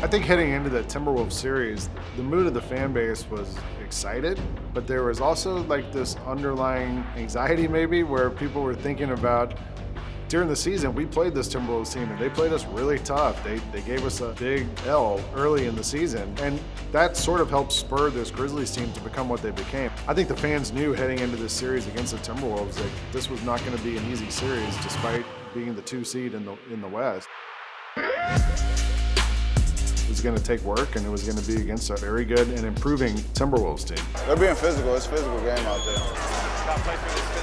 I think heading into the Timberwolves series, the mood of the fan base was excited, but there was also like this underlying anxiety maybe where people were thinking about during the season, we played this Timberwolves team and they played us really tough. They gave us a big L early in the season, and that sort of helped spur this Grizzlies team to become what they became. I think the fans knew heading into this series against the Timberwolves that this was not going to be an easy series despite being the 2 seed in the West. It was going to take work, and it was going to be against a very good and improving Timberwolves team. They're being physical. It's a physical game out there.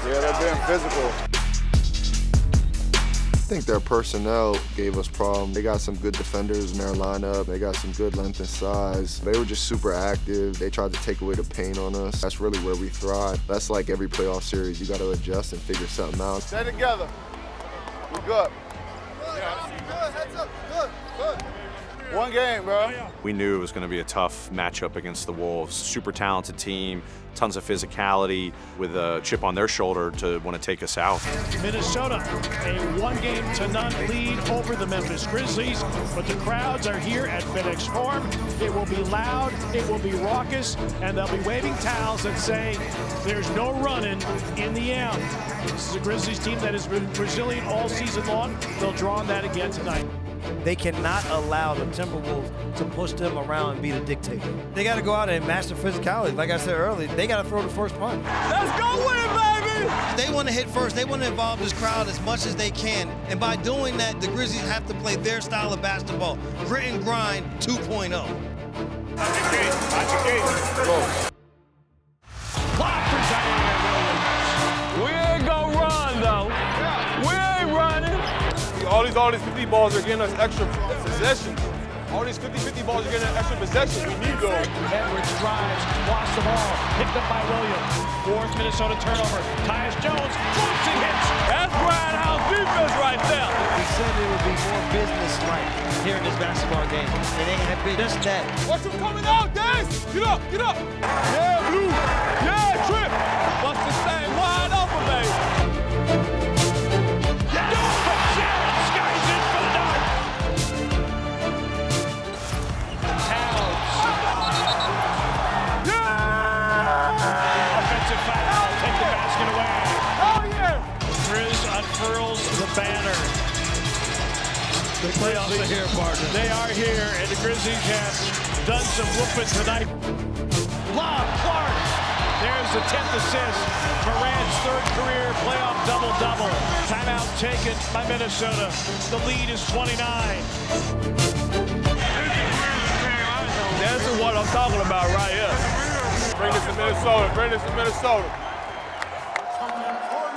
Yeah, they're being physical. I think their personnel gave us problems. They got some good defenders in their lineup. They got some good length and size. They were just super active. They tried to take away the pain on us. That's really where we thrive. That's like every playoff series. You got to adjust and figure something out. Stay together. We good. Good. Heads up. Good. One game, bro. We knew it was going to be a tough matchup against the Wolves. Super talented team, tons of physicality, with a chip on their shoulder to want to take us out. Minnesota, a 1-0 lead over the Memphis Grizzlies, but the crowds are here at FedEx Forum. It will be loud, it will be raucous, and they'll be waving towels that say, "There's no running in the end." This is a Grizzlies team that has been resilient all season long. They'll draw on that again tonight. They cannot allow the Timberwolves to push them around and be the dictator. They got to go out and match their physicality. Like I said earlier, they got to throw the first punch. Let's go win, baby! They want to hit first. They want to involve this crowd as much as they can. And by doing that, the Grizzlies have to play their style of basketball. Grit and grind 2.0. Watch your gate. Go. Clock presenting at Williams. We ain't gonna run, though. We ain't running. All these 50 balls are getting us extra possessions. All these 50-50 balls are getting us extra possessions. We need those. Edwards drives, lost the ball, picked up by Williams. Fourth Minnesota turnover. Tyus Jones, once he hits. That's Grindhouse defense right there. We said it would be more business-like here in this basketball game. And they have been just that. Watch him coming out, Dance! Get up! Yeah, Blue. Yeah, Trip. What's the thing? Wide open, baby. Unfurls the banner. The Grizzlies are here, partner. They are here, and the Grizzlies have done some whooping tonight. Lob, Clark. There's the 10th assist. Morant's third career playoff double-double. Timeout taken by Minnesota. The lead is 29. This is what I'm talking about right here. Bring this to Minnesota.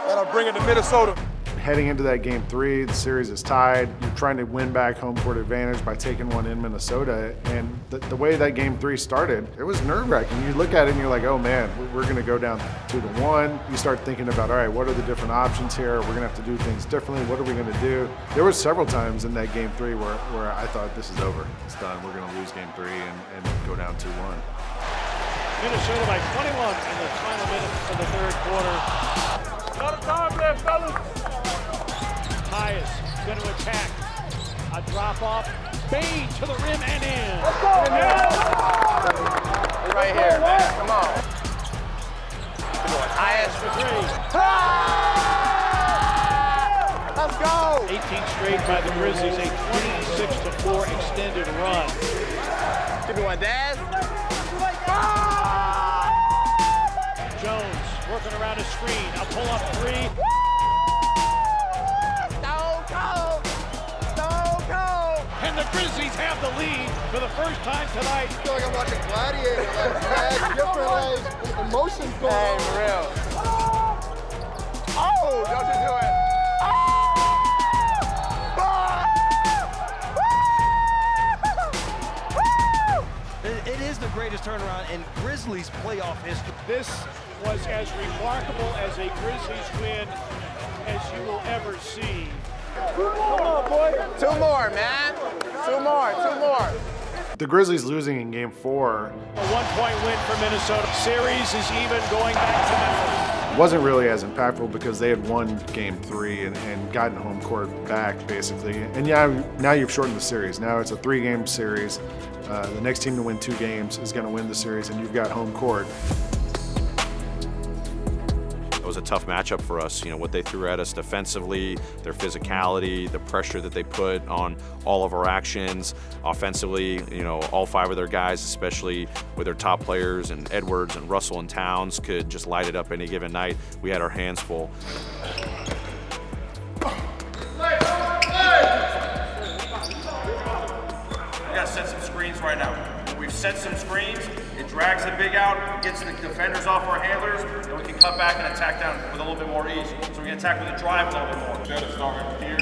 That'll bring it to Minnesota. Heading into that game 3, the series is tied. You're trying to win back home court advantage by taking one in Minnesota. And the way that game 3 started, it was nerve-wracking. You look at it and you're like, oh man, we're going to go down 2-1. You start thinking about, all right, what are the different options here? We're going to have to do things differently. What are we going to do? There were several times in that game 3 where I thought, this is over. It's done. We're going to lose game 3 and go down 2-1. Minnesota by 21 in the final minutes of the third quarter. Not a time there, fellas. Tyus going to attack. A drop off. Bane to the rim and in. Let's go, man. We're right here, man. Come on. Tyus for 3. Let's go. 18 straight by the Grizzlies. A 26-4 extended run. Give me one, Daz. Jones working around a screen. A pull-up 3. And the Grizzlies have the lead for the first time tonight. I feel like I'm watching Gladiator. Like, different emotions going on. Hey, for real. Oh, don't you do it. It is the greatest turnaround in Grizzlies playoff history. This was as remarkable as a Grizzlies win as you will ever see. Come on, boy. 2 more, man. 2 more. The Grizzlies losing in game 4. A 1-point win for Minnesota. Series is even going back to Memphis. wasn't really as impactful because they had won game 3 and gotten home court back, basically. And yeah, now you've shortened the series. Now it's a 3-game series. The next team to win 2 games is going to win the series, and you've got home court. It was a tough matchup for us. You know, what they threw at us defensively, their physicality, the pressure that they put on all of our actions. Offensively, you know, all 5 of their guys, especially with their top players, and Edwards and Russell and Towns, could just light it up any given night. We had our hands full. We gotta set some screens right now. We've set some screens, it drags the big out, gets the defenders off our handlers, and we can cut back and attack down with a little bit more ease. So we can attack with a drive a little bit more. Instead of starting here,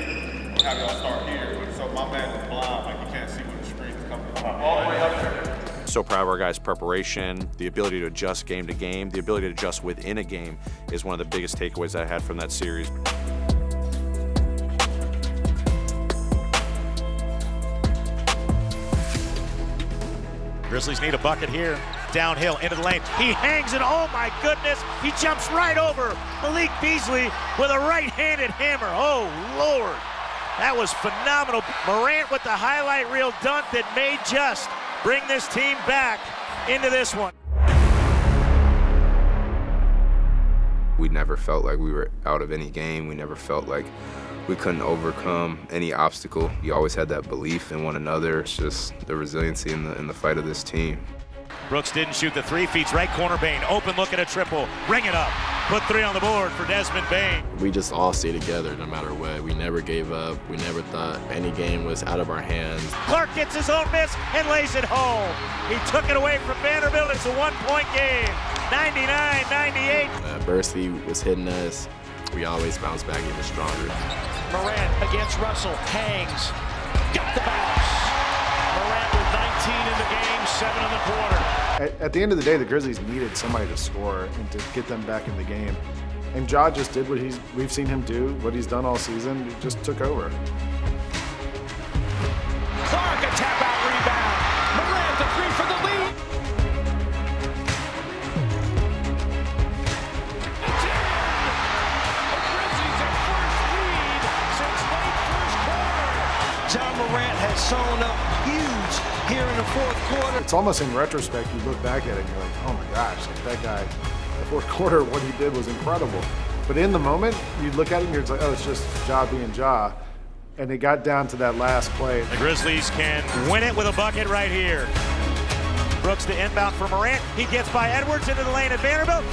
we'll have y'all start here. So my man is blind, like he can't see where the screen is coming from. All the way up there. So proud of our guys' preparation, the ability to adjust game to game, the ability to adjust within a game is one of the biggest takeaways I had from that series. Grizzlies need a bucket here. Downhill into the lane. He hangs it. Oh my goodness. He jumps right over Malik Beasley with a right-handed hammer. Oh Lord. That was phenomenal. Morant with the highlight reel dunk that may just bring this team back into this one. We never felt like we were out of any game. We never felt like we couldn't overcome any obstacle. You always had that belief in one another. It's just the resiliency in the fight of this team. Brooks didn't shoot the 3, feeds right corner Bane. Open look at a triple. Ring it up. Put 3 on the board for Desmond Bane. We just all stay together no matter what. We never gave up. We never thought any game was out of our hands. Clark gets his own miss and lays it home. He took it away from Vanderbilt. It's a 1-point game. 99-98. Adversity was hitting us. We always bounce back even stronger. Morant against Russell. Hangs. Got the bounce. Morant with 19 in the game, 7 in the quarter. At the end of the day, the Grizzlies needed somebody to score and to get them back in the game. And Ja just did what we've seen him do, what he's done all season. He just took over. Clark, a tap-out rebound. Morant, the 3 for the lead. John Morant has shown up huge here in the 4th quarter. It's almost in retrospect, you look back at it and you're like, oh my gosh, like that guy, the 4th quarter, what he did was incredible. But in the moment, you look at it and you're just like, oh, it's just Ja being Ja. And it got down to that last play. The Grizzlies can win it with a bucket right here. Brooks to inbound for Morant. He gets by Edwards into the lane at Vanderbilt.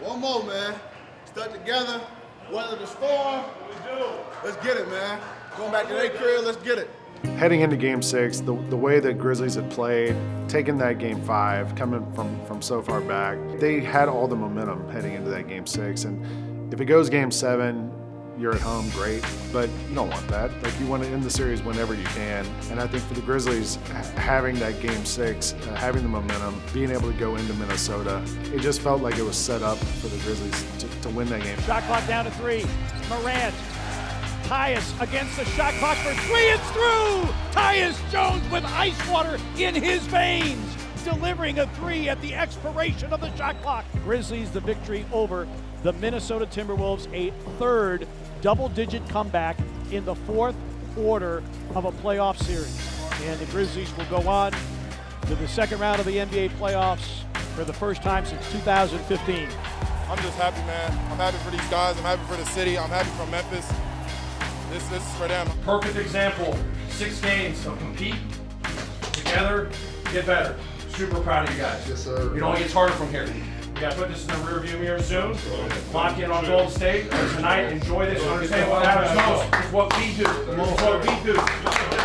One more, man. Stuck together, weather the storm. Let's get it, man. Going back to their crib, let's get it. Heading into Game 6, the way that Grizzlies had played, taking that Game 5, coming from so far back, they had all the momentum heading into that Game 6. And if it goes Game 7, you're at home, great, but you don't want that. Like, you want to end the series whenever you can. And I think for the Grizzlies, having that Game 6, having the momentum, being able to go into Minnesota, it just felt like it was set up for the Grizzlies to win that game. Shot clock down to 3. Morant. Tyus against the shot clock for 3. It's through! Tyus Jones with ice water in his veins, delivering a 3 at the expiration of the shot clock. Grizzlies the victory over the Minnesota Timberwolves, a 3rd double-digit comeback in the 4th quarter of a playoff series. And the Grizzlies will go on to the 2nd round of the NBA playoffs for the first time since 2015. I'm just happy, man. I'm happy for these guys. I'm happy for the city. I'm happy for Memphis. This is for them. Perfect example. 6 games of compete together, get better. Super proud of you guys. Yes, sir. It only gets harder from here. We got to put this in the rearview mirror soon. Lock in on Golden State tonight. Enjoy this. Understand what matters most. It's what we do. It's what we do.